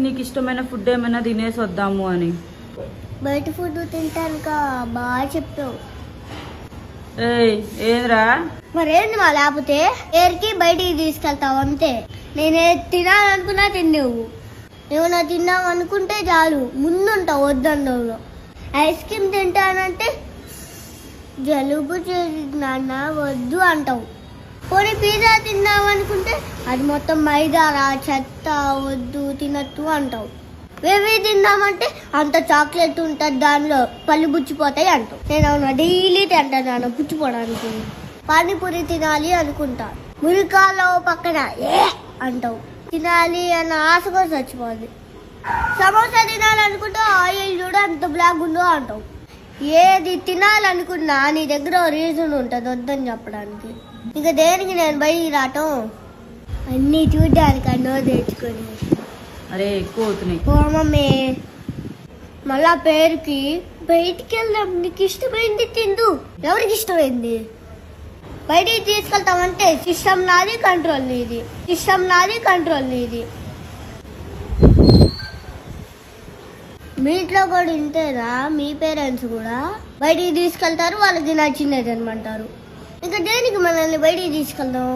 నీకు ఇష్టమైన ఫుడ్ ఏమైనా తినేసి వద్దాము అని. బయట ఫుడ్ తింటాను బాగా చెప్పావు. ఏంద్రా మరేంటి మా లేకపోతే ఏరికి బయటికి తీసుకెళ్తావు అంతే. నేనే తినాలనుకున్నా తిన్నావు, ఏమన్నా తిన్నావు అనుకుంటే చాలు ముందుంటావు వద్దన్నలో. ఐస్ క్రీమ్ తింటానంటే జలుబు చేసి నాన్న వద్దు అంటావు. పోనీ పిజ్జా తిన్నావు అనుకుంటే అది మొత్తం మైదారా చెత్త వద్దు తినట్టు అంటావు. వేవి తిన్నామంటే అంత చాక్లెట్ ఉంటుంది దానిలో పళ్ళు పుచ్చిపోతాయి అంటావు. నేను అవునా డైలీ తింటాను పుచ్చిపోవడానికి. పానీపూరి తినాలి అనుకుంటా, మురికాలో పక్కన అంటావు. తినాలి అన్న ఆశ కూడా చచ్చిపోద్ది. సమోసా తినాలనుకుంటే ఆయిల్ చూడ అంత బ్లాక్ ఉందో అంటావు. ఏది తినాలనుకున్నా నీ దగ్గర రీజన్ ఉంటుంది వద్దని చెప్పడానికి. ఇక దేనికి నేను బయటికి రావటం అన్నీ చూడ్డానికి అన్నో తెచ్చుకొని. అరే ఎక్కువ అవుతున్నాయి. ఓ మమ్మీ మళ్ళా పేరుకి బయటికి వెళ్దాం, నీకు ఇష్టమైంది తిందు. ఎవరికి ఇష్టమైంది బయటికి తీసుకెళ్తామంటే సిస్టమ్ నాది కంట్రోల్ నీది, సిస్టమ్ నాది కంట్రోల్ నీది. మీ ఇంట్లో కూడా ఇంతేనా? మీ పేరెంట్స్ కూడా బయటికి తీసుకెళ్తారు, వాళ్ళకి నచ్చినది అనమంటారు. ఇంకా దేనికి మనల్ని బయటికి తీసుకెళ్దాం?